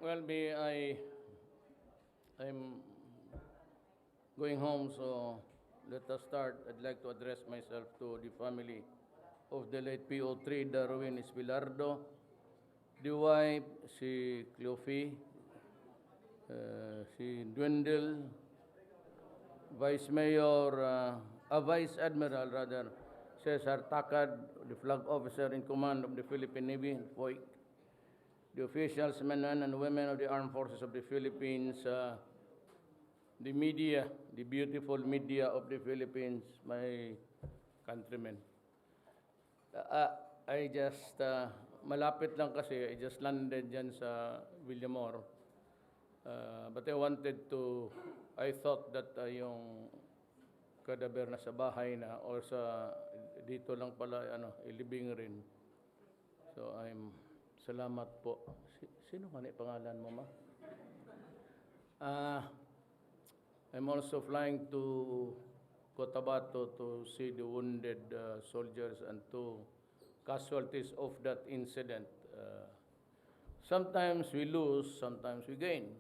Well, I'm going home, so let us start. I'd like to address myself to the family of the late PO3 Darwin Espilardo, the wife, si Cleofi, si Dwindle, Vice Mayor, Vice Admiral rather, Cesar Takad, the flag officer in command of the Philippine Navy, FOIC, the officials, men and women of the Armed Forces of the Philippines, the media, the beautiful media of the Philippines, my countrymen. I just, malapit lang kasi, I just landed dyan sa Villamor. But I thought that yung kadaber na sa bahay na or dito lang pala, ilibing rin. So salamat po. Sino man pangalan mo, ma? I'm also flying to Cotabato to see the wounded soldiers and two casualties of that incident. Sometimes we lose, sometimes we gain.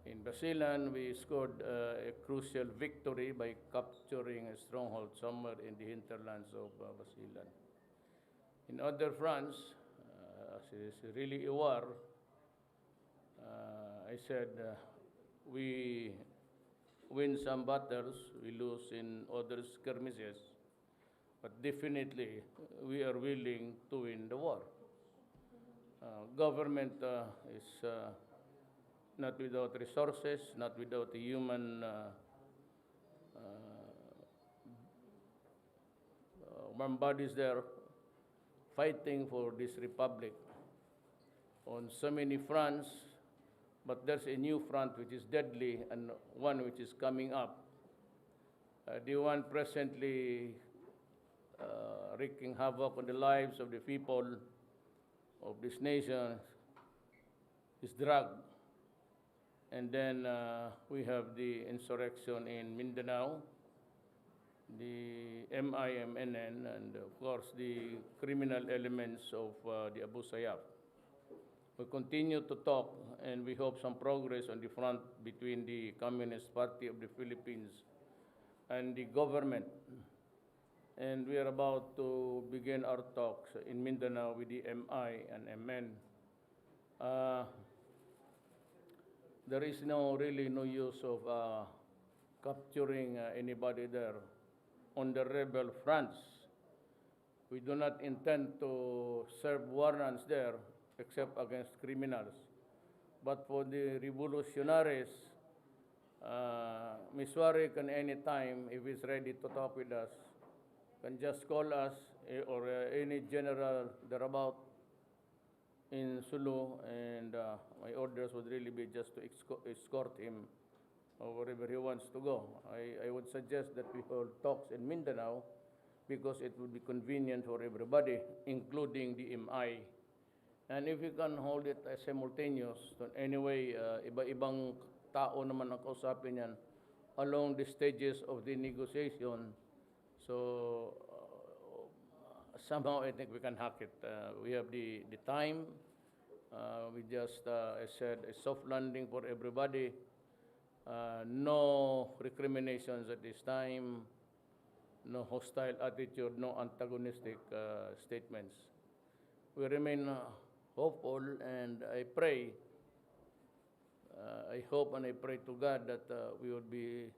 In Basilan, we scored a crucial victory by capturing a stronghold somewhere in the hinterlands of Basilan. In other fronts, it's really a war. I said we win some battles, we lose in other skirmishes, but definitely we are willing to win the war. Government is not without resources, not without the human warm bodies there fighting for this republic on so many fronts, but there's a new front which is deadly and one which is coming up. The one presently wreaking havoc on the lives of the people of this nation is drug. And then we have the insurrection in Mindanao, the MIMNN, and of course the criminal elements of the Abu Sayyaf. We continue to talk and we hope some progress on the front between the Communist Party of the Philippines and the government. And we are about to begin our talks in Mindanao with the MI and MN. There is really no use of capturing anybody there on the rebel fronts. We do not intend to serve warrants there except against criminals. But for the revolutionaries, Miswari can anytime, if he's ready to talk with us, can just call us or any general thereabout in Sulu, and my orders would really be just to escort him wherever he wants to go. I would suggest that we hold talks in Mindanao because it would be convenient for everybody, including the MI. And if we can hold it simultaneous, anyway, iba-ibang tao naman ang kausapin yan along the stages of the negotiation. So somehow I think we can hack it. We have the time. We just, I said, a soft landing for everybody. No recriminations at this time. No hostile attitude, no antagonistic statements. We remain hopeful, and I pray, I hope and I pray to God that we will be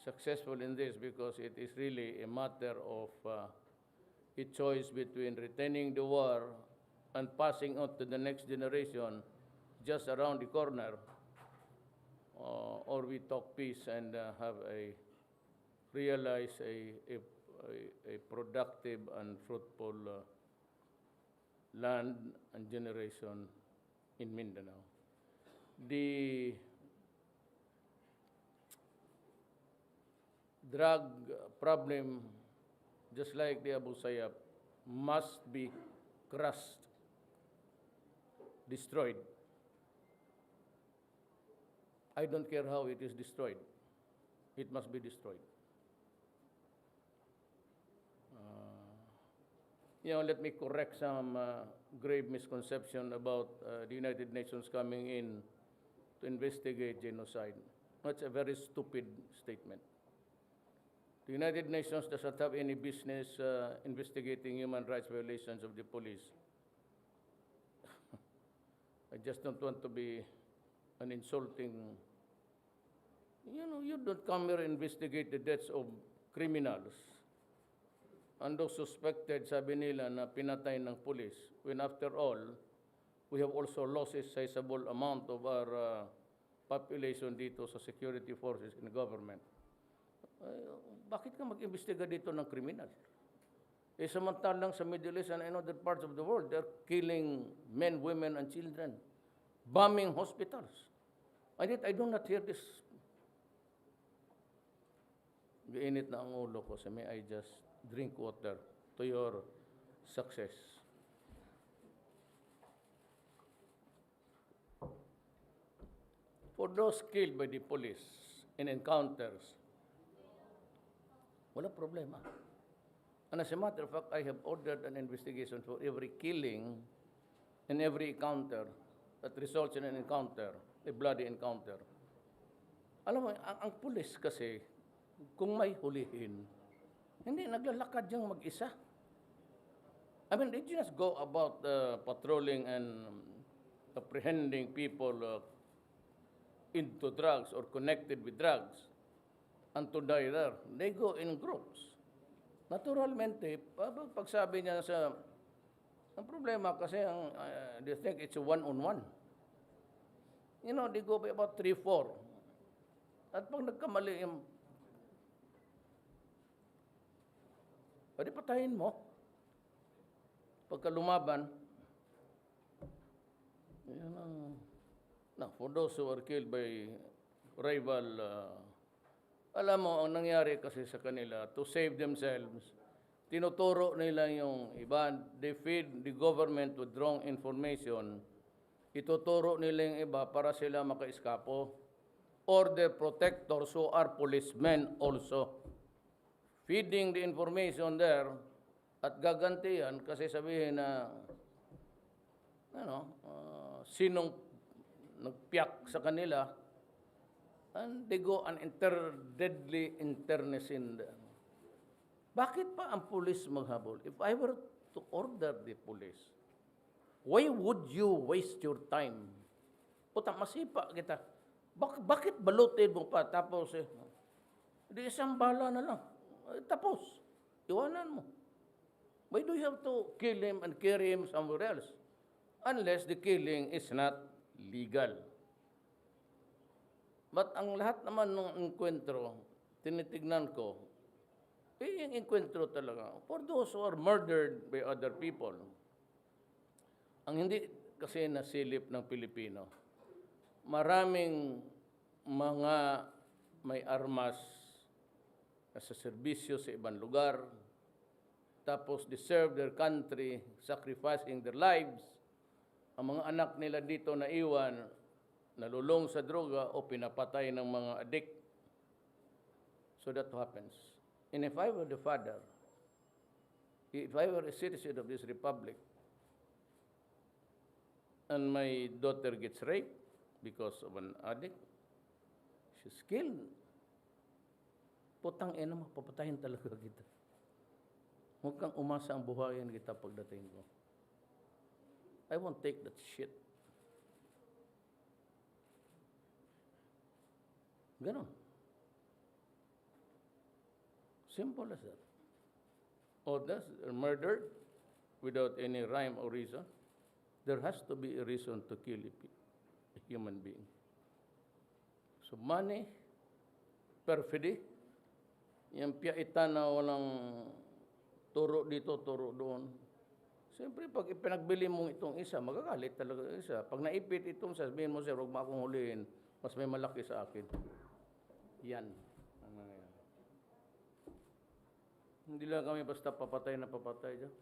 successful in this, because it is really a matter of a choice between retaining the war and passing on to the next generation just around the corner, or we talk peace and realize a productive and fruitful land and generation in Mindanao. The drug problem, just like the Abu Sayyaf, must be crushed, destroyed. I don't care how it is destroyed. It must be destroyed. Let me correct some grave misconception about the United Nations coming in to investigate genocide. That's a very stupid statement. The United Nations does not have any business investigating human rights violations of the police. I just don't want to be an insulting. You don't come here and investigate the deaths of criminals. And those suspected, sabi nila, na pinatay ng police. When after all, we have also lost a sizable amount of our population dito sa security forces in the government. Bakit ka mag-imbestiga dito ng criminal? Samantalang sa Middle East and in other parts of the world, they're killing men, women, and children, bombing hospitals. And yet, I do not hear this. Gainit na ang ulo ko, so may I just drink water to your success. For those killed by the police in encounters, wala problema. And as a matter of fact, I have ordered an investigation for every killing and every encounter that results in an encounter, a bloody encounter. Alam mo, ang pulis kasi, kung may hulihin, hindi naglalakad diyang mag-isa. I mean, they just go about patrolling and apprehending people into drugs or connected with drugs and to die there. They go in groups. Naturalmente, pag sabi niya ang problema kasi they think it's a one-on-one. They go by about 3-4. At pag nagkamali yung pwede patayin mo. Pagka lumaban, for those who are killed by rival, alam mo, ang nangyari kasi sa kanila, to save themselves, tinuturo nila yung iba, they feed the government with wrong information, ituturo nila yung iba para sila makaiskapo, or their protectors who are policemen also. Feeding the information there at gagantihan kasi sabihin na sinong nagpiyak sa kanila, and they go and deadly internecine there. Bakit pa ang police maghabol? If I were to order the police, why would you waste your time? Puta, masipa kita. Bakit balutin mo pa? Tapos, di isang bala na lang. Tapos, iwanan mo. Why do you have to kill him and carry him somewhere else? Unless the killing is not legal. But ang lahat naman ng enkwentro, tinitignan ko, yung enkwentro talaga, for those who are murdered by other people, ang hindi kasi nasilip ng Pilipino, maraming mga may armas sa serbisyo sa ibang lugar, tapos they serve their country, sacrificing their lives. Ang mga anak nila dito na iwan, nalulong sa droga o pinapatay ng mga addict. So that happens. And if I were the father, if I were a citizen of this republic, and my daughter gets raped because of an addict, she's killed, putang ina mo, papatayin talaga kita. Huwag kang umasa ang buhayin kita pagdating ko. I won't take that shit. Ganon. Simple as that. Others are murdered without any rhyme or reason. There has to be a reason to kill a human being. So money, perfidy, yung piyaitan na walang turo dito, turo doon. Siyempre, pag ipinagbili mo itong isa, magagalit talaga isa. Pag naipit itong sabihin mo, sir, huwag mo akong huliin, mas may malaki sa akin. Yan. Hindi lang kami basta papatay na papatay dyan.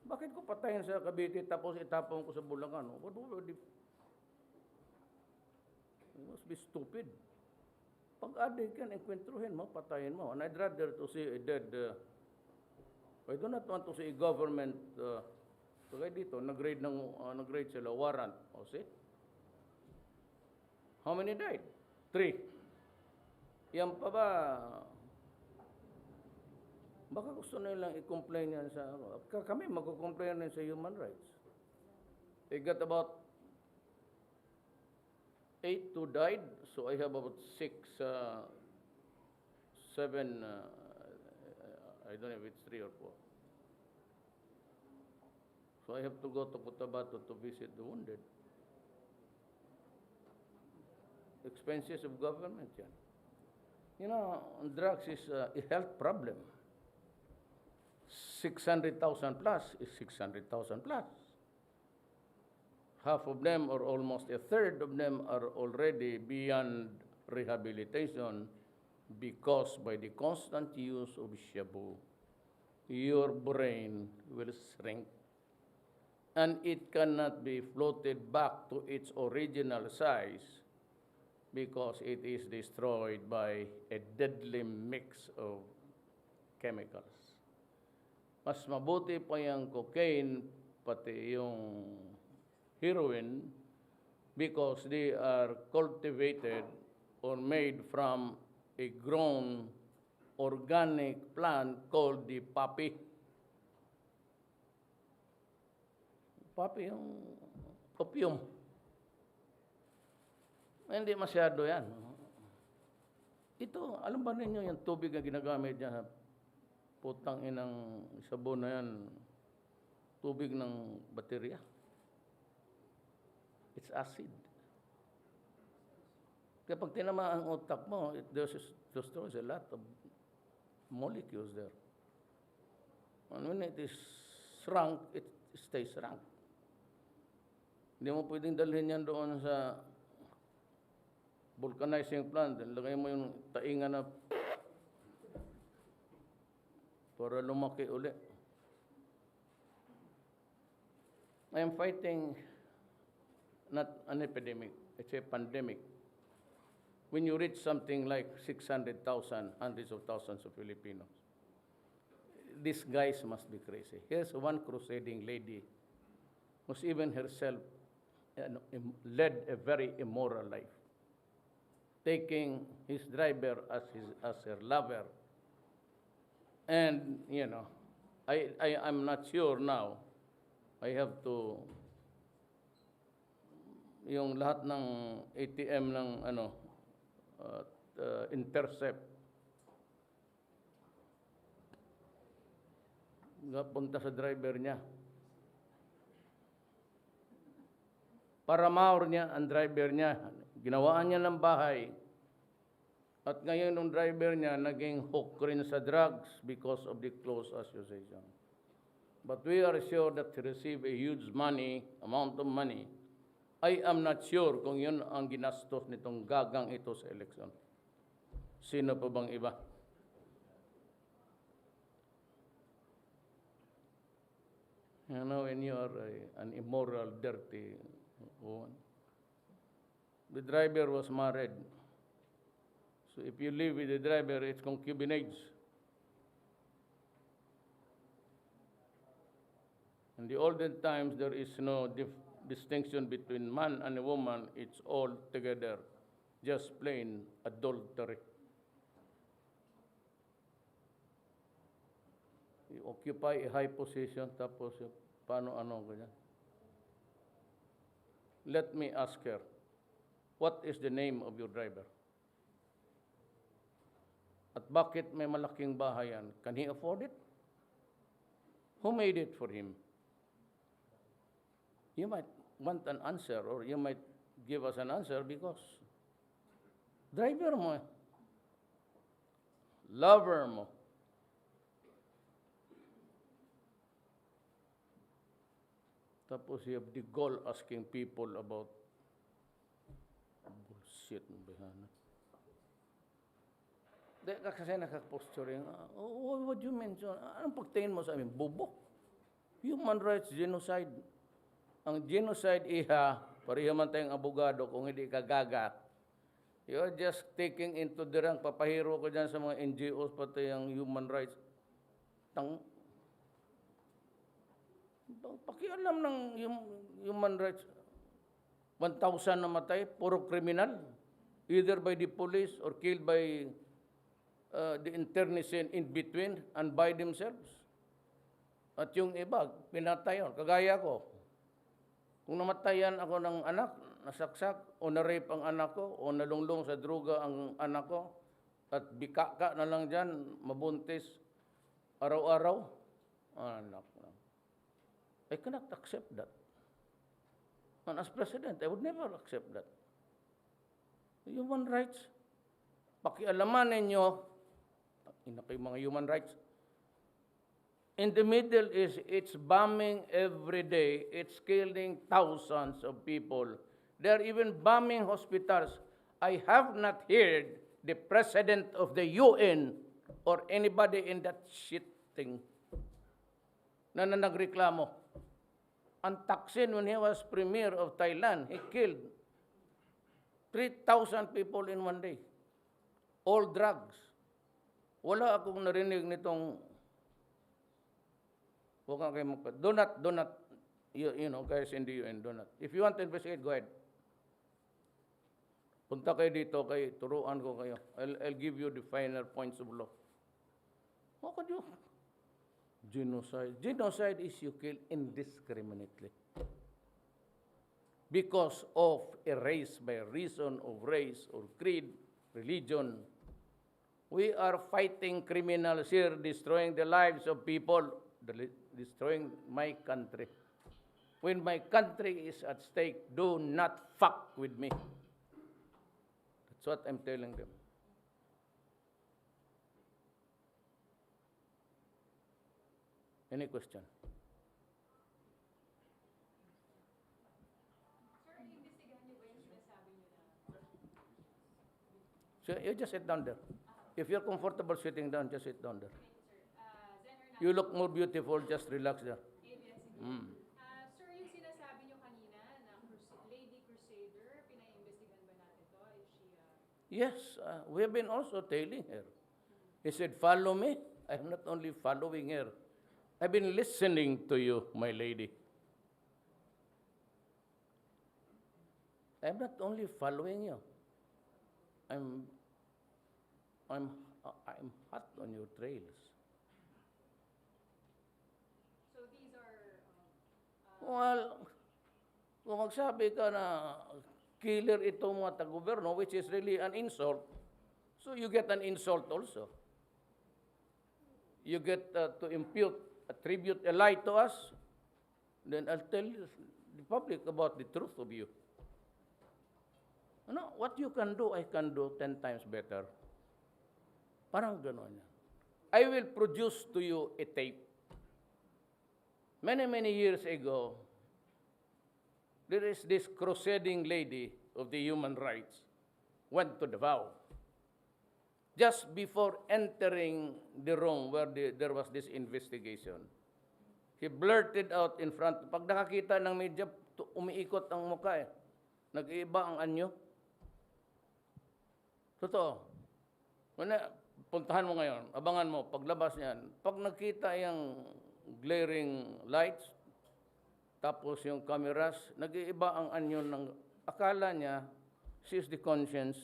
Bakit ko patayin sa Cavite tapos itapon ko sa Bulacan? What would it? You must be stupid. Pag adik yan, enkwentruhin mo, patayin mo. And I'd rather to see a dead I do not want to see government, kaya dito, nag-raid sila, warrant. O see? How many died? 3. Yan pa ba, baka gusto nilang i-complain yan sa, kami mag-complain yan sa human rights. They got about 8 who died, so I have about 6, 7, I don't know if it's 3 or 4. So I have to go to Cotabato to visit the wounded. Expenses of government yan. You know, drugs is a health problem. 600,000 plus is 600,000 plus. Half of them, or almost a third of them, are already beyond rehabilitation because by the constant use of shabu, your brain will shrink and it cannot be floated back to its original size because it is destroyed by a deadly mix of chemicals. Mas mabuti pa yung cocaine, pati yung heroin, because they are cultivated or made from a grown organic plant called the poppy. Poppy yung opium. Hindi masyado yan. Ito, alam ba ninyo yung tubig na ginagamit dyan? Putang inang sabon na yan, tubig ng baterya. It's acid. Kapag tinamaan ang utak mo, it destroys a lot of molecules there. And when it is shrunk, it stays shrunk. Hindi mo pwedeng dalhin yan doon sa vulcanizing plant. Lagay mo yung tainga na para lumaki uli. I am fighting not an epidemic, it's a pandemic. When you reach something like 600,000, hundreds of thousands of Filipinos, these guys must be crazy. Here's one crusading lady who's even herself led a very immoral life, taking his driver as her lover. And, you know, I'm not sure now. I have to, yung lahat ng ATM ng intercept, punta sa driver niya. Paramaur niya ang driver niya. Ginawaan niya ng bahay. At ngayon yung driver niya naging hook rin sa drugs because of the close association. But we are sure that he received a huge amount of money. I am not sure kung yun ang ginastos nitong gagang ito sa eleksyon. Sino pa bang iba? You know, when you are an immoral, dirty woman. The driver was married. So if you live with the driver, it's concubinage. In the olden times, there is no distinction between man and a woman. It's all together, just plain adultery. You occupy a high position, tapos paano-ano ganyan. Let me ask her, what is the name of your driver? At bakit may malaking bahay yan? Can he afford it? Who made it for him? You might want an answer, or you might give us an answer because driver mo, lover mo. Tapos you have the goal asking people about bullshit ng behana. Kasi nakaposture yung, what do you mention? Anong pagtingin mo sa amin? Bobo? Human rights, genocide. Ang genocide pareho man tayong abogado kung hindi ka gaga. You're just taking into the rank, papahiro ko dyan sa mga NGOs, pati yung human rights. Pakialam ng human rights. 1,000 namatay, puro kriminal. Either by the police or killed by the internists in between and by themselves. At yung iba, pinatayon. Kagaya ko. Kung namatayan ako ng anak, nasaksak, o na-rape ang anak ko, o nalunglong sa droga ang anak ko, at bikaka na lang dyan, mabuntis, araw-araw, anak na. I cannot accept that. And as president, I would never accept that. Human rights, pakialaman ninyo, mga human rights. In the Middle East, it's bombing every day. It's killing thousands of people. They're even bombing hospitals. I have not heard the president of the UN or anybody in that shit thing na nagreklamo. Ang Thaksin, when he was premier of Thailand, he killed 3,000 people in one day. All drugs. Wala akong narinig nitong, huwag kayo do not, you know, guys in the UN, do not. If you want to investigate, go ahead. Punta kayo dito, turuan ko kayo. I'll give you the finer points of law. How could you? Genocide. Genocide is you kill indiscriminately. Because of a race, by reason of race or creed, religion. We are fighting criminals here, destroying the lives of people, destroying my country. When my country is at stake, do not fuck with me. That's what I'm telling them. Any question? Sir, iimbestigahan niyo ba yung sinasabi niyo na? So you just sit down there. If you're comfortable sitting down, just sit down there. Thank you, sir. You look more beautiful, just relax there. Sir, yung sinasabi niyo kanina na Lady Crusader, pinaimbestigahan ba natin to? Is she, Yes, we have been also tailing her. He said, follow me. I'm not only following her. I've been listening to you, my lady. I'm not only following you. I'm hot on your trails. So these are... Well, kung magsabi ka na killer itong mga taga-gobyerno, which is really an insult, so you get an insult also. You get to impute, attribute a lie to us, then I'll tell the public about the truth of you. You know, what you can do, I can do 10 times better. Parang gano'n yan. I will produce to you a tape. Many, many years ago, there is this crusading lady of the human rights went to Davao. Just before entering the room where there was this investigation, he blurted out in front. Pag nakakita ng media, umiikot ang mukha eh. Nag-iiba ang anyo. Totoo. Puntahan mo ngayon, abangan mo, paglabas niyan, pag nakita yung glaring lights, tapos yung cameras, nag-iiba ang anyo ng akala niya, she is the conscience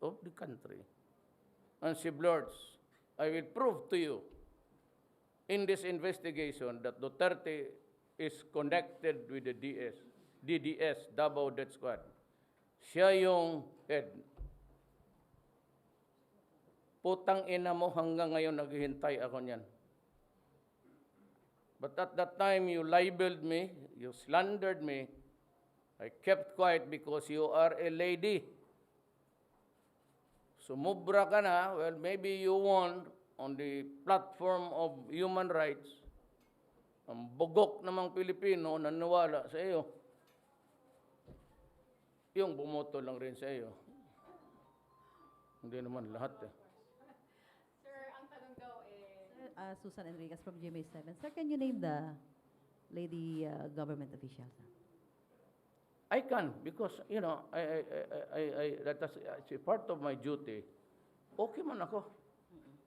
of the country. And she blurts, I will prove to you in this investigation that Duterte is connected with the DDS, Davao Death Squad. Siya yung head. Putang ina mo, hanggang ngayon naghihintay ako niyan. But at that time, you libeled me, you slandered me. I kept quiet because you are a lady. Sumubra ka na, well, maybe you won on the platform of human rights. Ang bugok namang Pilipino naniwala sa iyo. Yung bumoto lang rin sa iyo. Hindi naman lahat eh. Sir, ang tanong daw eh... Susan Enriquez from GMA7. Sir, can you name the lady government official? I can, because, you know, that's a part of my duty. Okay man ako.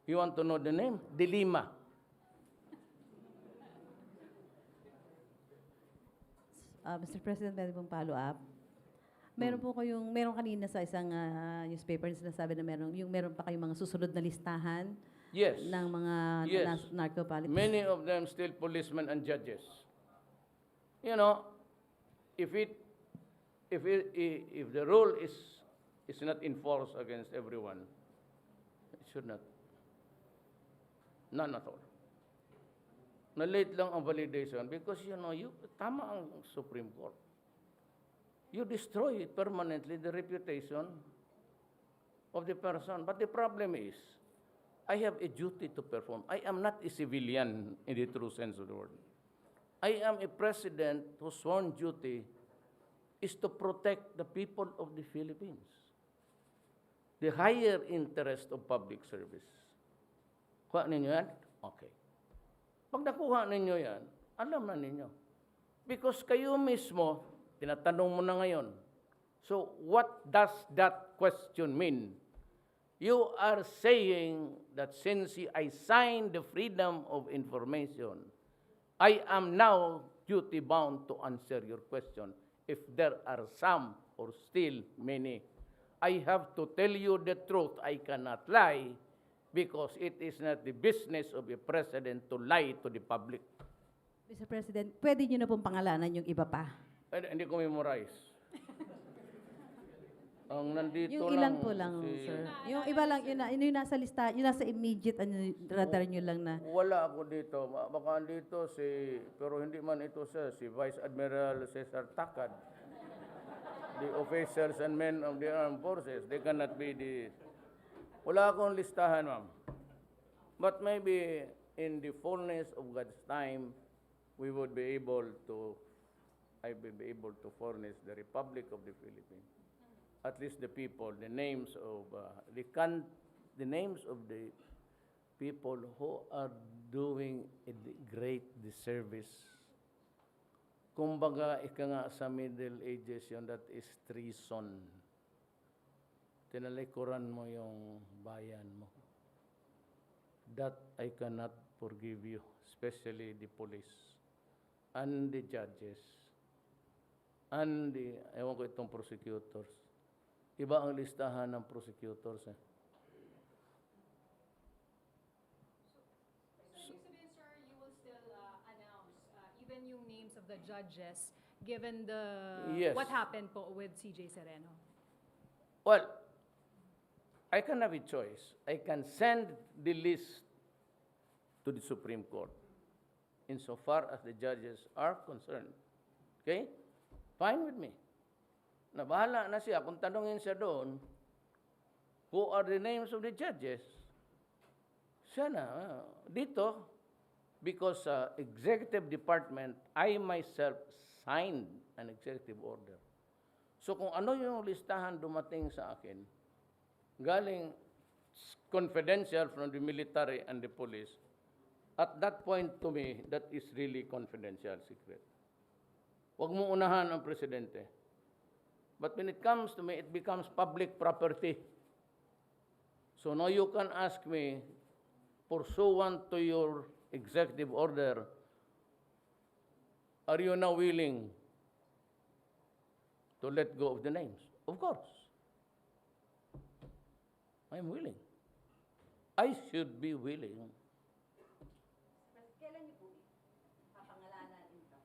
You want to know the name? De Lima. Mr. President, pwede pong follow up? Meron kanina sa isang newspaper na sinasabi na meron pa kayong mga susunod na listahan Yes. ng mga Yes. narco-politics. Many of them still policemen and judges. You know, if the rule is not enforced against everyone, it should not. None at all. Na-late lang ang validation because, tama ang Supreme Court. You destroy permanently the reputation of the person. But the problem is, I have a duty to perform. I am not a civilian in the true sense of the word. I am a president whose sworn duty is to protect the people of the Philippines. The higher interest of public service. Kuha ninyo yan? Okay. Pag nakuha ninyo yan, alam na ninyo. Because kayo mismo, tinatanong mo na ngayon. So, what does that question mean? You are saying that since I signed the Freedom of Information, I am now duty-bound to answer your question. If there are some or still many, I have to tell you the truth. I cannot lie because it is not the business of a president to lie to the public. Mr. President, pwede nyo na pong pangalanan yung iba pa. Hindi ko memorize. Ang nandito Yung ilan po lang, sir. Yung iba lang, yung nasa lista, yung nasa immediate radar nyo lang na. Wala ako dito. Baka dito pero hindi man ito si Vice Admiral Cesar Takad. The officers and men of the armed forces, they cannot be wala akong listahan, ma'am. But maybe in the fullness of God's time, I will be able to furnish the Republic of the Philippines. At least the people, the names of the people who are doing a great disservice. Kumbaga, ika nga sa Middle Ages yun, that is treason. Tinalikuran mo yung bayan mo. That I cannot forgive you, especially the police and the judges and ewan ko itong prosecutors. Iba ang listahan ng prosecutors. So, ibig sabihin, sir, you will still announce even yung names of the judges given Yes. what happened po with CJ Sereno? Well, I can have a choice. I can send the list to the Supreme Court insofar as the judges are concerned. Okay? Fine with me. Nabahala na siya. Kung tanungin siya doon, who are the names of the judges? Siya na. Dito, because executive department, I myself signed an executive order. So kung ano yung listahan dumating sa akin, galing confidential from the military and the police, at that point to me, that is really confidential secret. Huwag mo unahan ang presidente. But when it comes to me, it becomes public property. So now you can ask me, pursuant to your executive order, are you now willing to let go of the names? Of course. I'm willing. I should be willing. Kailan niyo po papangalanan ito?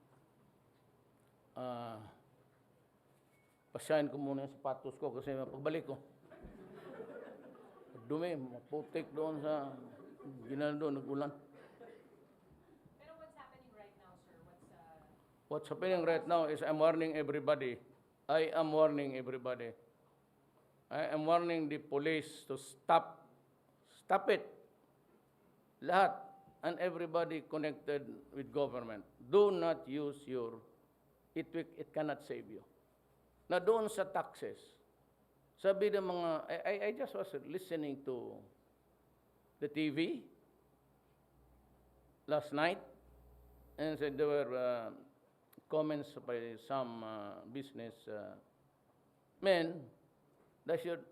Pasyahin ko muna yung sapatos ko kasi pagbalik ko, dumi, maputik doon sa ginal doon, nag-ulan. Pero what's happening right now, sir? What's happening right now is I'm warning everybody. I am warning everybody. I am warning the police to stop it. Lahat and everybody connected with government. Do not use it cannot save you. Na doon sa taxes, sabi ng mga, I just was listening to the TV last night and said there were comments by some business men that should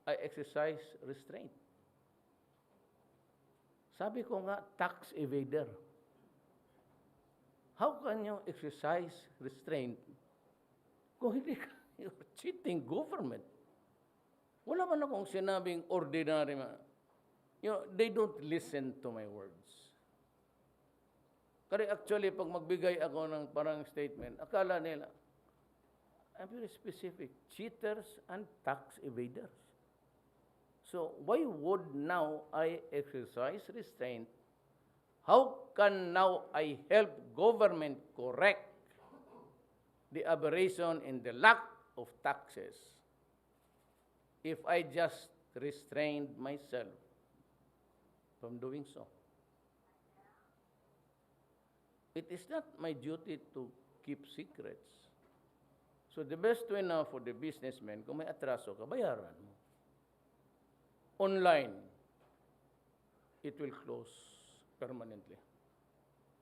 I exercise restraint. Sabi ko nga, tax evader. how can you exercise restraint kung hindi ka, you're cheating government? Wala man akong sinabing ordinary. They don't listen to my words. Kasi actually, pag magbigay ako ng parang statement, akala nila, I'm very specific, cheaters and tax evaders. So why would now I exercise restraint? How can now I help government correct the aberration in the lack of taxes if I just restrained myself from doing so? It is not my duty to keep secrets. So the best way now for the businessman, kung may atraso ka, bayaran mo. Online, it will close permanently.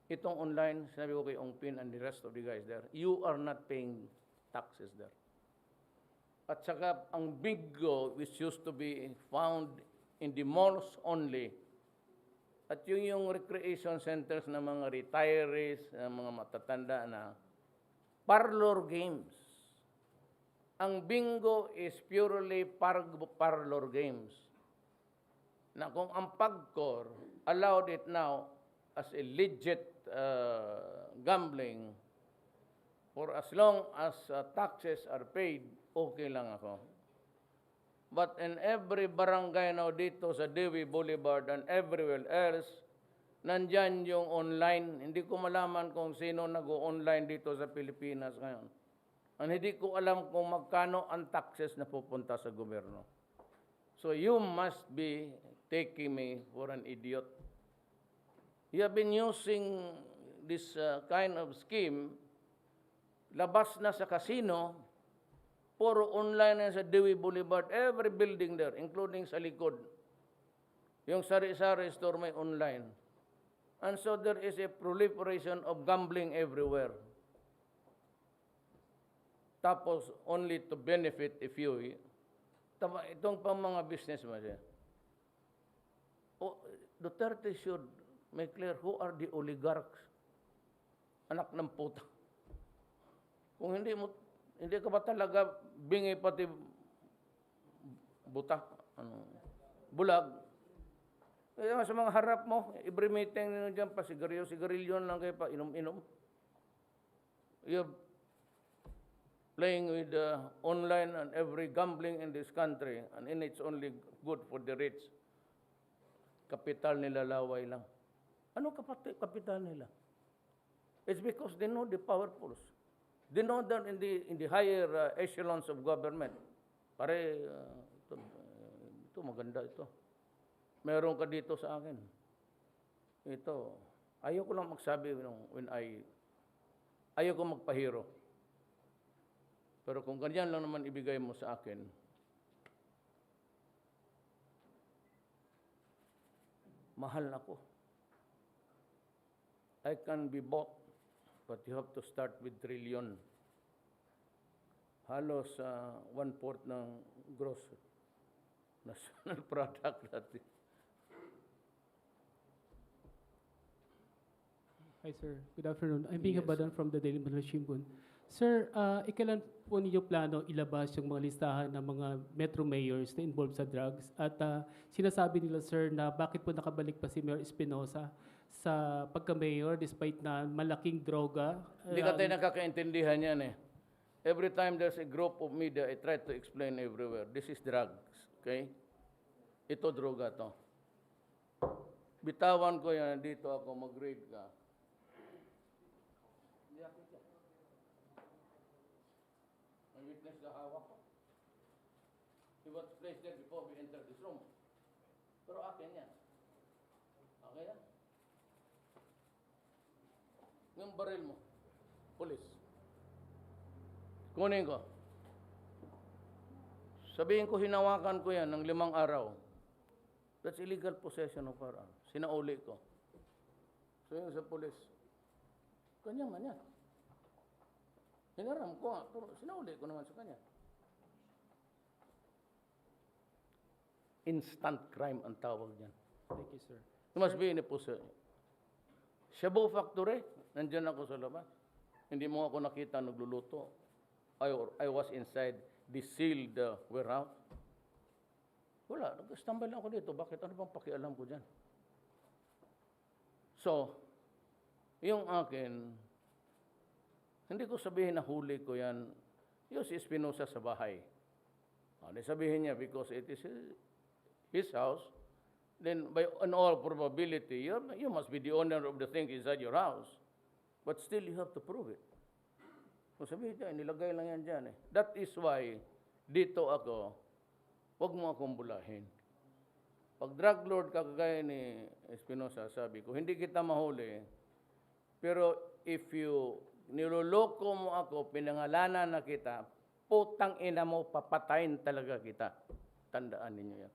Itong online, sinabi ko kay Ongpin and the rest of the guys there, you are not paying taxes there. At saka, ang bingo, which used to be found in the malls only, at yung recreation centers ng mga retirees, ng mga matatanda na, parlor games. Ang bingo is purely parlor games. Na kung ang PAGCOR allowed it now as a legit gambling, for as long as taxes are paid, okay lang ako. But in every barangay now dito sa Dewi Boulevard and everywhere else, nandyan yung online. Hindi ko malaman kung sino nag-online dito sa Pilipinas ngayon. And hindi ko alam kung magkano ang taxes na pupunta sa gobyerno. So you must be taking me for an idiot. You have been using this kind of scheme, labas na sa casino, puro online na sa Dewey Boulevard, every building there, including sa likod. Yung sari-sari store may online. And so there is a proliferation of gambling everywhere. Tapos only to benefit a few. Itong pang mga businessmen siya. Duterte should make clear who are the oligarchs. Anak ng puta. Kung hindi ka ba talaga bingi pati buta, bulag. Kaya sa mga harap mo, every meeting nyo dyan, sigarilyo lang kayo pa, inom-inom. You're playing with online and every gambling in this country, and it's only good for the rich. Kapital nila laway lang. Ano kapital nila? It's because they know the powerful. They know that in the higher echelons of government. Pare, ito maganda ito. Meron ka dito sa akin. Ito, ayaw ko lang magsabi ayaw ko magpahiro. Pero kung ganyan lang naman ibigay mo sa akin, mahal ako. I can be bought, but you have to start with trillion. Halos 1/4 ng gross national product natin. Hi, sir. Good afternoon. I'm Bing Badan from the Daily Manila Shimbun. Sir, ikailan po ninyo plano ilabas yung mga listahan ng mga metro mayors na involved sa drugs? At sinasabi nila, sir, na bakit po nakabalik pa si Mayor Espinosa sa pagka-mayor despite na malaking droga? Hindi ka tayo nakakaintindihan yan eh. Every time there's a group of media, I try to explain everywhere. This is drugs, okay? Ito droga to. Bitawan ko yan, dito ako mag-read ka. Witness na hawak ko. He was placed there before we entered this room. Pero akin yan. Okay yan? Yung baril mo, police. Kunin ko. Sabihin ko, hinawakan ko yan ng 5 araw. That's illegal possession of firearm. Sinauli ko. So yun sa police, kanya man yan. Hinaram ko nga, pero sinauli ko naman sa kanya. Instant crime ang tawag niyan. Thank you, sir. It must be in a possession. Shabu Factory, Nandyan ako sa labas. Hindi mo ako nakita nagluluto. I was inside the sealed warehouse. Wala, nag-standby lang ako dito. Bakit? Ano bang pakialam ko dyan? So, yung akin, hindi ko sabihin na huli ko yan. Yung si Espinosa sa bahay. Sabihin niya, because it is his house, then by in all probability, you must be the owner of the thing inside your house. But still, you have to prove it. Kung sabihin niya, nilagay lang yan dyan eh. That is why, dito ako, huwag mo akong bulahin. Pag drug lord ka kagaya ni Espinosa, sabi ko, hindi kita mahuli. Pero if you niloloko mo ako, pinangalanan na kita, putang ina mo, papatayin talaga kita. Tandaan ninyo yan.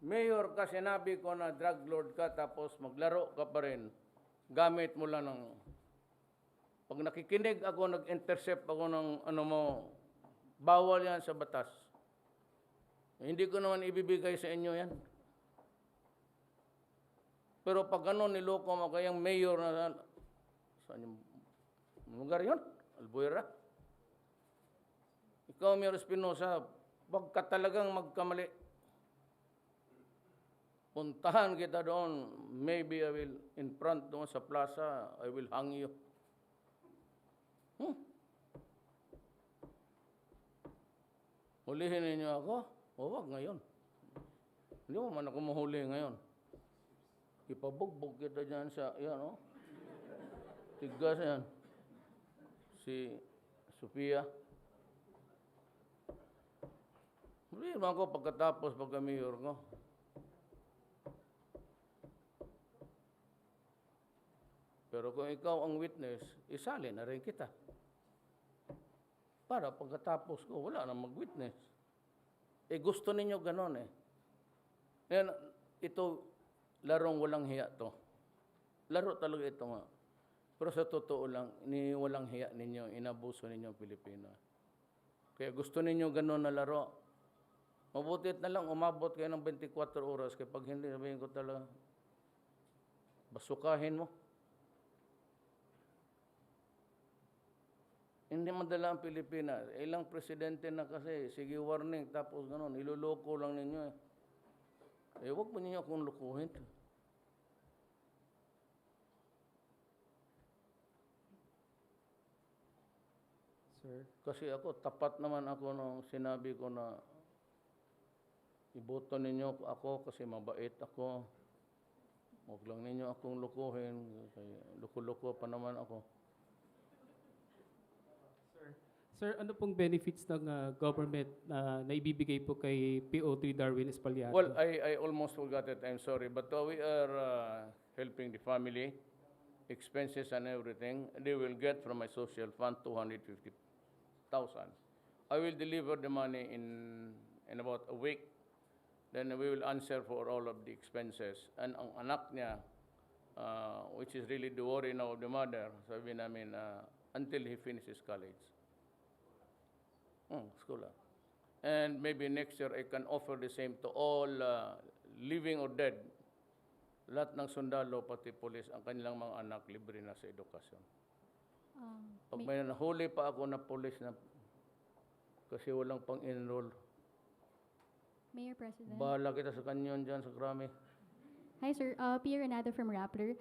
Mayor ka, sinabi ko na drug lord ka, tapos maglaro ka pa rin. Gamit mo lang ng... Pag nakikinig ako, nag-intercept ako ng ano mo, bawal yan sa batas. Hindi ko naman ibibigay sa inyo yan. Pero pag ano, niloko mo kayang mayor na... Saan yung lugar yun? Albuera? Ikaw, Mayor Espinosa, wag ka talagang magkamali. Puntahan kita doon. Maybe I will, in front doon sa plaza, I will hang you. Hulihin ninyo ako? O wag ngayon. Hindi mo man ako mahuli ngayon. Ipabugbog kita dyan sa, yan o. Tigas yan. Si Sofia. Hulihin mo ako pagkatapos pagka-mayor ko. Pero kung ikaw ang witness, isali na rin kita. Para pagkatapos ko, wala na mag-witness. Eh gusto ninyo ganon eh. Yan, ito, larong walang hiya to. Laro talaga ito nga. Pero sa totoo lang, walang hiya ninyo, inabuso ninyo ang Pilipino. Kaya gusto ninyo ganon na laro. Mabutit na lang, umabot kayo ng 24 oras. Kaya pag hindi, sabihin ko talaga, basukahin mo. Hindi madala ang Pilipinas. Ilang presidente na kasi, sige warning, tapos gano'n, iluloko lang ninyo eh. Eh, huwag mo ninyo akong lukuhin. Sir? Kasi ako, tapat naman ako nung sinabi ko na iboto ninyo ako kasi mabait ako. Huwag lang ninyo akong lukuhin. Luko-luko pa naman ako. Sir, ano pong benefits ng government na ibibigay po kay PO3 Darwin Espaliato? Well, I almost forgot it. I'm sorry. But we are helping the family, expenses and everything. They will get from my social fund 250,000. I will deliver the money in about a week. Then we will answer for all of the expenses. And ang anak niya, which is really the worry now of the mother, sabi namin, until he finishes college. School. And maybe next year I can offer the same to all living or dead. Lahat ng sundalo, pati polis, ang kanilang mga anak libre na sa edukasyon. Pag may nahuli pa ako na polis na kasi walang pang-enroll, Mayor President. bahala kita sa kanyon dyan sa Grammy. Hi, sir. Pierre Renato from Rappler.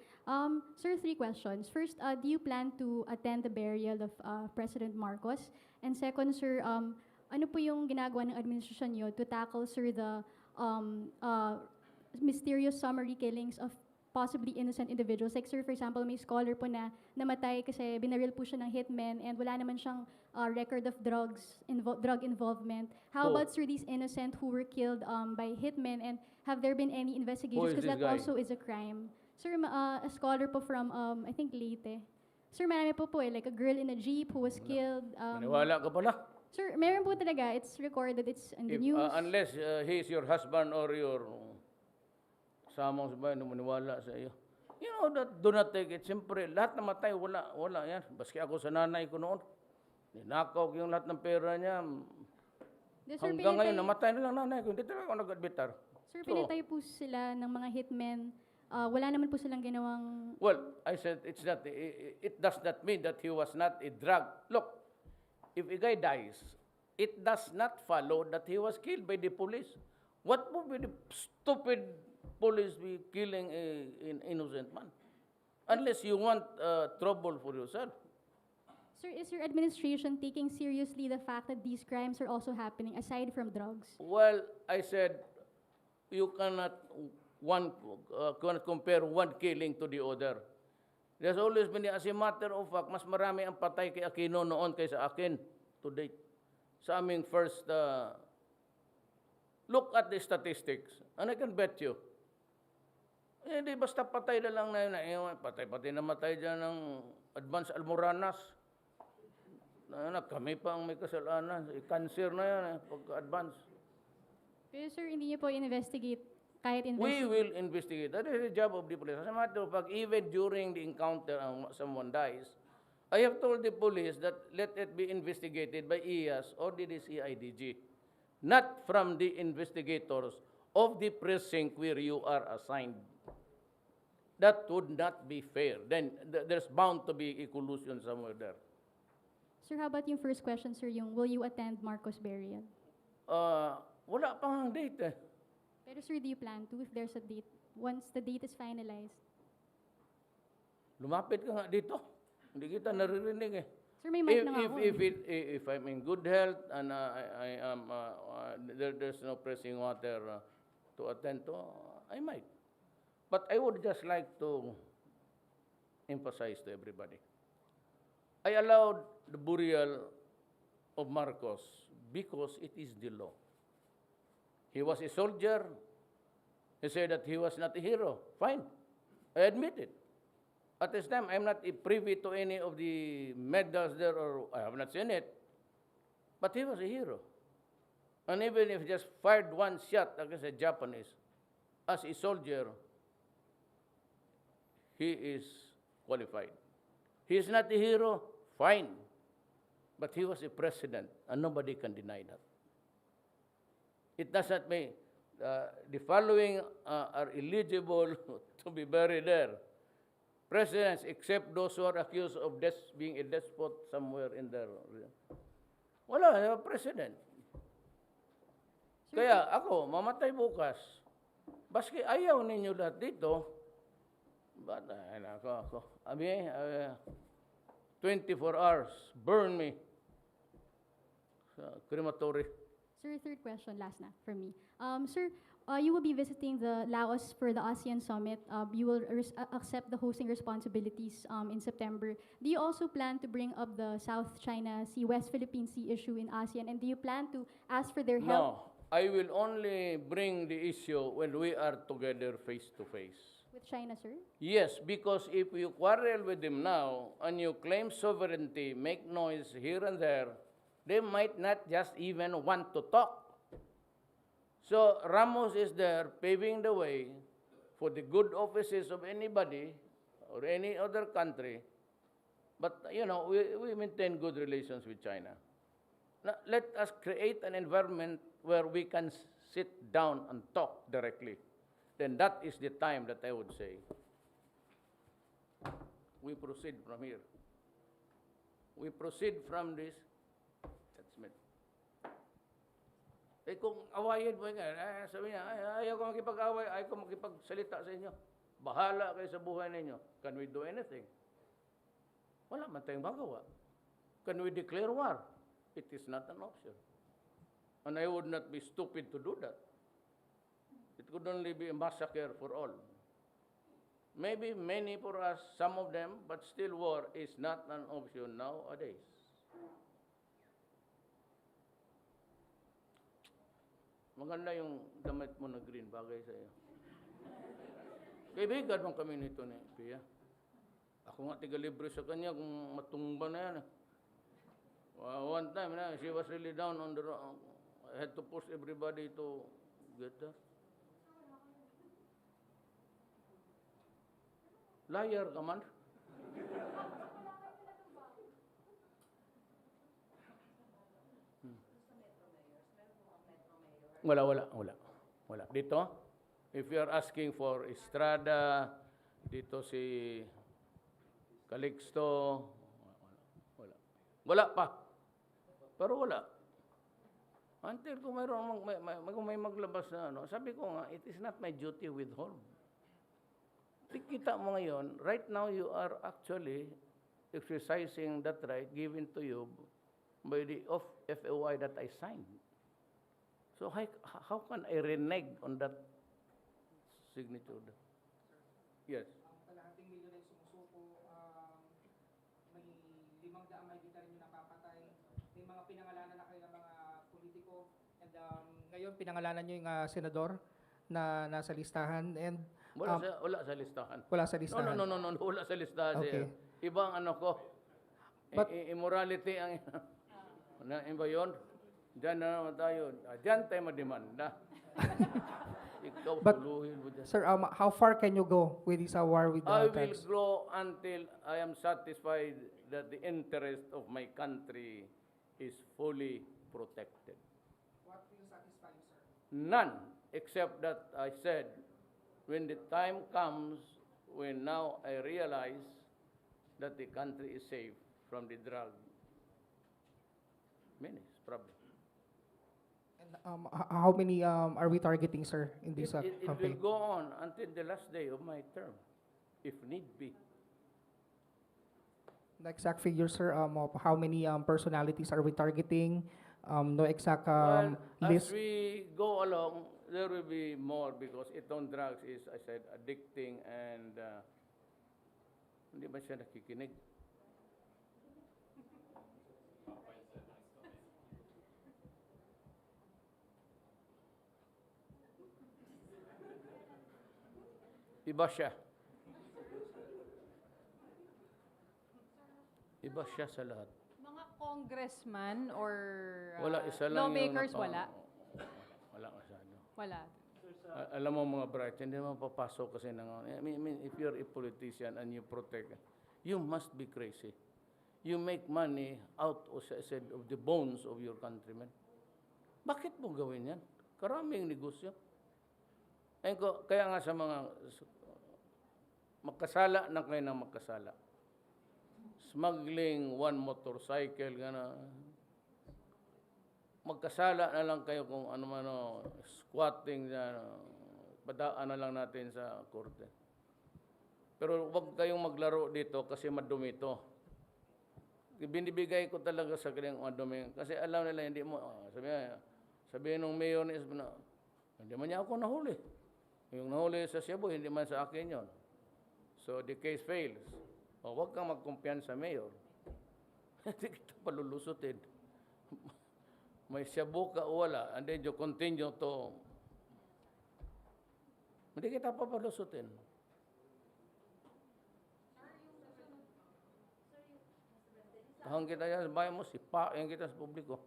Sir, 3 questions. First, do you plan to attend the burial of President Marcos? And second, sir, ano po yung ginagawa ng administrasyon niyo to tackle, sir, the mysterious summary killings of possibly innocent individuals? Like, sir, for example, may scholar po na namatay kasi binaril po siya ng hitman and wala naman siyang record of drug involvement. How Who? about, sir, these innocent who were killed by hitmen, and have there been any investigations? Who is Because this that guy? also is a crime. Sir, a scholar po from, I think, Leyte. Sir, marami po like a girl in a jeep who was killed. Maniwala ka pala. Sir, meron po talaga. It's recorded. It's in the news. Unless he is your husband or your samang sabay na maniwala sa iyo. You know that, do not take it. Siyempre, lahat na matay, wala yan. Baski ako sa nanay ko noon. Ninakaw ko yung lahat ng pera niya. Yes, sir, Hanggang ngayon, pinatay- namatay na lang nanay ko. Hindi talaga ako nag-admitar. Sir, So, pinatay po sila ng mga hitmen wala naman po silang ginawang... Well, I said it's not. It does not mean that he was not a drug. Look, if a guy dies, it does not follow that he was killed by the police. What would be the stupid police be killing an innocent man? Unless you want trouble for yourself. Sir, is your administration taking seriously the fact that these crimes are also happening aside from drugs? Well, I said you cannot cannot compare one killing to the other. There's always been, as a matter of fact, mas marami ang patay kay Aquino noon kaysa akin to date. Sa aming first, look at the statistics, and I can bet you. Hindi basta patay na lang na yun. Patay-patay namatay dyan ng advanced almoranas. Kami pa ang may kasalanan. Cancer na yan, pagka-advance. Pero sir, hindi niyo po investigate kahit We will investigate. That is the job of the police. As a matter of fact, even during the encounter someone dies, I have told the police that let it be investigated by IAS or the CIDG, not from the investigators of the precinct where you are assigned. That would not be fair. Then there's bound to be a collusion somewhere there. Sir, how about yung first question, sir, yung will you attend Marcos burial? Wala pang date eh. Pero sir, do you plan to if there's a date? Once the date is finalized? Lumapit ka nga dito. Hindi kita naririnig eh. Sir, may mic na nga ako. If I'm in good health and I am there's no pressing water to attend to, I might. But I would just like to emphasize to everybody. I allowed the burial of Marcos because it is the law. He was a soldier. He said that he was not a hero. Fine. I admit it. At this time, I'm not privy to any of the medals there, or I have not seen it. But he was a hero. And even if he just fired one shot against the Japanese, as a soldier, he is qualified. He is not a hero, fine. But he was a president, and nobody can deny that. It does not mean the following are eligible to be buried there. Presidents, except those who are accused of being a despot somewhere in their... Wala, president. Kaya ako, mamatay bukas. Baski ayaw ninyo lahat dito, but ako. 24 hours, burn me. Crematory. Sir, third question, last na for me. Sir, you will be visiting the Laos for the ASEAN Summit. You will accept the hosting responsibilities in September. Do you also plan to bring up the South China Sea, West Philippine Sea issue in ASEAN? And do you plan to ask for their help? No, I will only bring the issue when we are together face to face. With China, sir? Yes, because if you quarrel with them now and you claim sovereignty, make noise here and there, they might not just even want to talk. So Ramos is there paving the way for the good offices of anybody or any other country. But, you know, we maintain good relations with China. Now, let us create an environment where we can sit down and talk directly. Then that is the time that I would say we proceed from here. We proceed from this. That's me. Eh kung awayin mo nga, sabi niya, ayaw ko makipag-away, ayaw ko makipagsalita sa inyo. Bahala kayo sa buhay ninyo. Can we do anything? Wala man tayong magawa. Can we declare war? It is not an option. And I would not be stupid to do that. It could only be a massacre for all. Maybe many for us, some of them, but still war is not an option nowadays. Maganda yung damit mo na green, bagay sa iyo. Kaibigan mong kami nito ni Pia. Ako nga tiga-libre sa kanya kung matumba na yan. One time, she was really down on the road. I had to push everybody to get her. Liar ka man. Wala. Dito? If you are asking for Estrada, dito si Calixto, wala. Wala pa. Pero wala. Until kung may maglabas na ano, sabi ko nga, it is not my duty to withhold. Kita mo ngayon, right now you are actually exercising that right given to you by the FOI that I signed. So how can I renege on that signature? Yes. Kalahating milyon ay sumusuko, may 500 may kita rin yung napapatay, may mga pinangalanan na kayo ng mga politiko, and ngayon pinangalanan nyo yung senador na nasa listahan, and Wala sa listahan. wala sa listahan. No, wala sa listahan. Okay. Ibang ano ko, But- immorality ang, iba yun? Diyan na naman tayo. Diyan tayo mademanda. Ikaw But- tuluhin mo dyan. Sir, how far can you go with this war with the I will drugs? grow until I am satisfied that the interest of my country is fully protected. What will satisfy you, sir? None, except that I said, when the time comes, when now I realize that the country is safe from the drug menace, problem. And how many are we targeting, sir, in this It will campaign? go on until the last day of my term, if need be. The exact figure, sir, of how many personalities are we targeting? No exact Well, as list. we go along, there will be more because itong drugs is, I said, addicting and hindi ba siya nakikinig? Iba siya. Iba siya sa lahat. Mga congressman or Wala, isa lang lawmakers, yung wala? Wala masyado. Wala. Alam mo mga bright, hindi naman papasok kasi ng, I mean, if you're a politician and you protect, you must be crazy. You make money out of, said, of the bones of your countrymen. Bakit mo gawin yan? Karaming negosyo. Ayun ko, kaya nga sa mga magkasala na kayo ng magkasala. Smuggling one motorcycle, gana. Magkasala na lang kayo kung ano man, squatting, padaan na lang natin sa korte. Pero huwag kayong maglaro dito kasi madumi ito. Binibigay ko talaga sa kanyang madumi. Kasi alam nila, hindi mo, sabihin ng mayor ni Isbana, hindi man niya ako nahuli. Yung nahuli sa Cebu, hindi man sa akin yon. So the case fails. O huwag kang magkumpiyansa sa mayor. Hindi kita palulusutin. May Cebu ka o wala, and then you continue to, hindi kita papalusutin. Tahang kita yan, bayan mo, sipain kita sa publiko.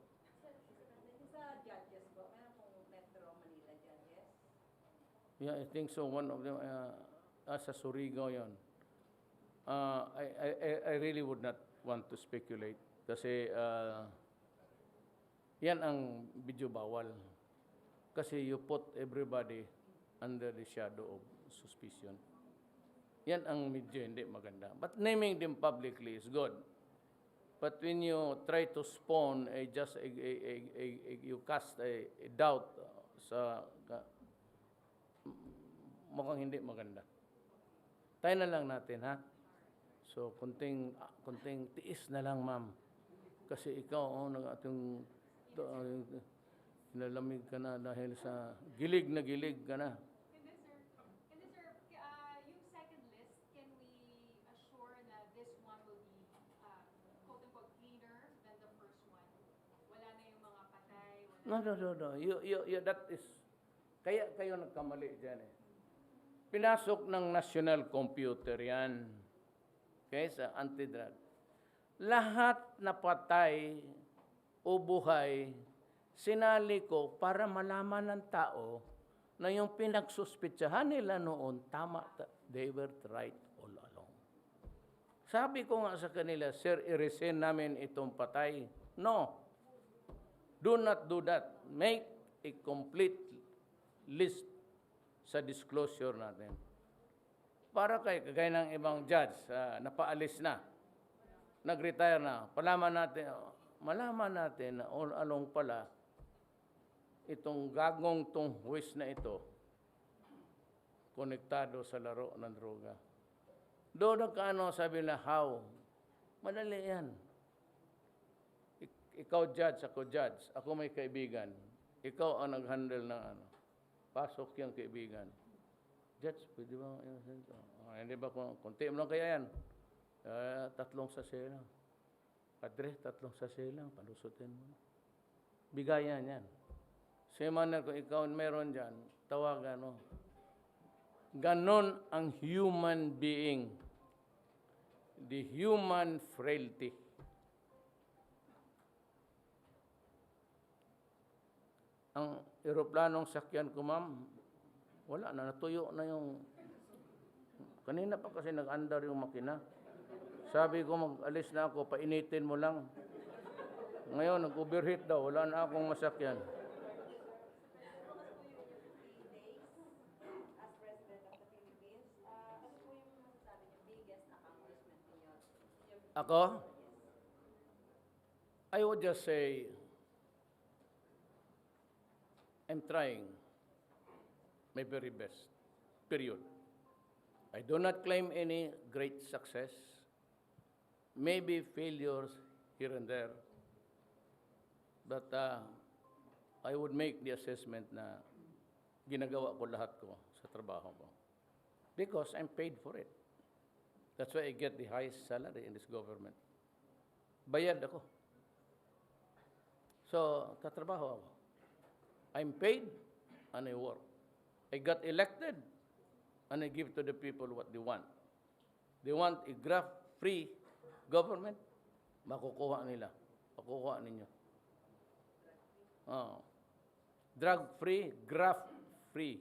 Sa judges po, meron pong Metro Manila judges? Yeah, I think so. One of them, sa Surigao yon. I really would not want to speculate kasi yan ang video bawal. Kasi you put everybody under the shadow of suspicion. Yan ang medyo hindi maganda. But naming them publicly is good. But when you try to spawn you cast a doubt sa mukhang hindi maganda. Tayo na lang natin, ha? So, kunting tiis na lang, ma'am. Kasi ikaw, nalamig ka na dahil sa gilig na gilig ka na. Hindi, sir. Yung second list, can we assure na this one will be, quote-unquote, cleaner than the first one? Wala na yung mga patay, wala No. That is, kaya kayo nagkamali dyan eh. Pinasok ng national computer yan. Okay, sa anti-drug. Lahat na patay o buhay, sinali ko para malaman ng tao na yung pinagsuspitsahan nila noon, tama, they were right all along. Sabi ko nga sa kanila, sir, i-resign namin itong patay. No. Do not do that. Make a complete list sa disclosure natin. Para kagaya ng ibang judge, napaalis na, nag-retire na, malaman natin na all along pala, itong gagong tong huwis na ito, konektado sa laro ng droga. Doon sabi na, how? Madali yan. Ikaw judge, ako may kaibigan. Ikaw ang nag-handle ng pasok yung kaibigan. Judge, pwede ba? Hindi ba konti mo lang kaya yan? 3 sachet lang. Padre, 3 sachet lang, palusutin mo. Bigayan yan. Same manner kung ikaw meron dyan, tawagan mo. Ganon ang human being. The human frailty. Ang eroplanong sakyan ko, ma'am, wala na, natuyo na yung... Kanina pa kasi nag-andar yung makina. Sabi ko, mag-alis na ako, painitin mo lang. Ngayon, nag-overheat daw, wala na akong masakyan. Ako? I would just say, I'm trying my very best, period. I do not claim any great success, maybe failures here and there, but I would make the assessment na ginagawa ko lahat ko sa trabaho ko. Because I'm paid for it. That's why I get the highest salary in this government. Bayad ako. So, katrabaho ako. I'm paid and I work. I got elected and I give to the people what they want. They want a graft-free government, makukuha nila. Makukuha ninyo. Drug-free, graft-free.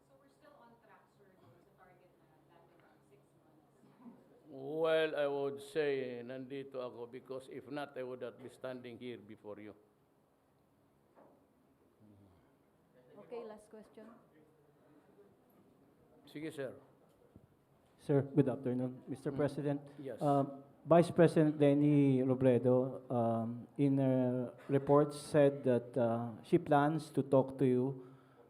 So we're still on track, sir, doon sa target na natin around 6 months. Well, I would say nandito ako because if not, I would not be standing here before you. Okay, last question. Sige, sir. Sir, good afternoon. Mr. President, Yes. Vice President Lenny Robredo, in a report said that she plans to talk to you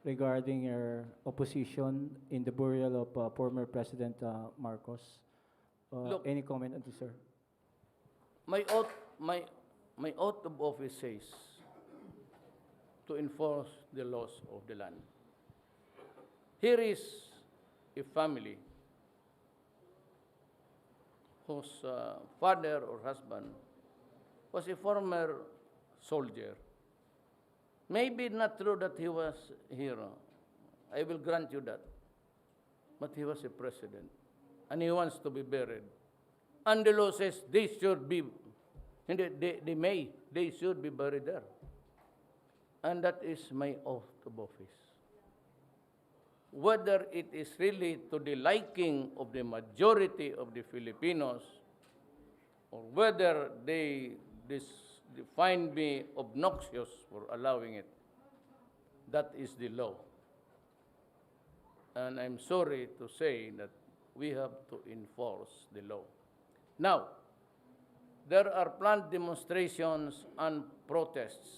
regarding your opposition in the burial of former President Marcos. Look. Any comment on this, sir? My oath of office says to enforce the laws of the land. Here is a family whose father or husband was a former soldier. Maybe not true that he was a hero. I will grant you that. But he was a president. And he wants to be buried. And the law says they should be, they should be buried there. And that is my oath of office. Whether it is really to the liking of the majority of the Filipinos, or whether they find me obnoxious for allowing it, that is the law. And I'm sorry to say that we have to enforce the law. Now, there are planned demonstrations and protests.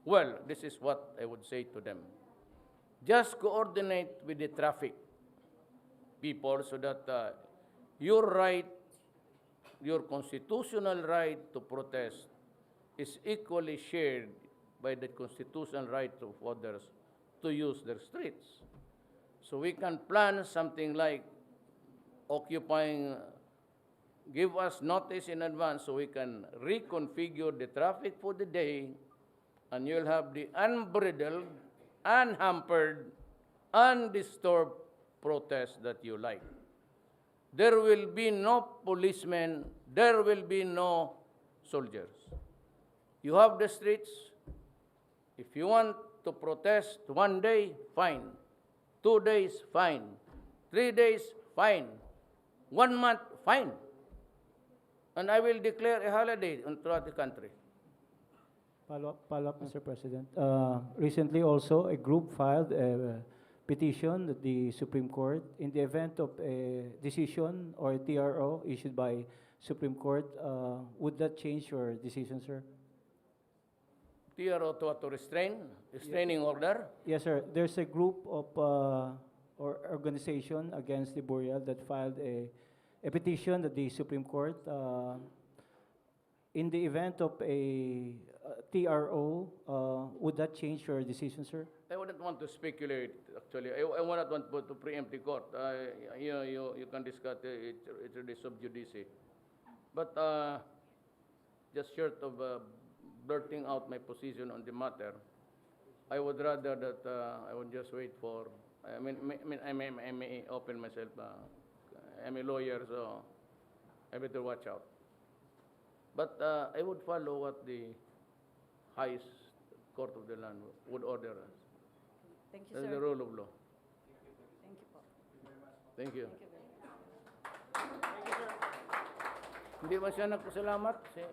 Well, this is what I would say to them. Just coordinate with the traffic people so that your right, your constitutional right to protest is equally shared by the constitutional right of others to use their streets. So we can plan something like occupying, give us notice in advance so we can reconfigure the traffic for the day, and you'll have the unbridled, unhampered, undisturbed protest that you like. There will be no policemen, there will be no soldiers. You have the streets. If you want to protest 1 day, fine. 2 days, fine. 3 days, fine. 1 month, fine. And I will declare a holiday throughout the country. Follow up, Mr. President. Recently also, a group filed a petition that the Supreme Court, in the event of a decision or TRO issued by Supreme Court, would that change your decision, sir? TRO to restraining order. Yes, sir. There's a group of or organization against the burial that filed a petition that the Supreme Court, in the event of a TRO, would that change your decision, sir? I wouldn't want to speculate, actually. I wouldn't want to preempt the court. You can discuss it, it's really sub judice. But just short of blurting out my position on the matter, I would rather that I would just wait for, I may open myself, I'm a lawyer, so I better watch out. But I would follow what the highest court of the land would order us. Thank you, That's sir. the rule of law. Thank you po. Thank you. Thank you very much. Hindi ba siya nagpasalamat? Siya.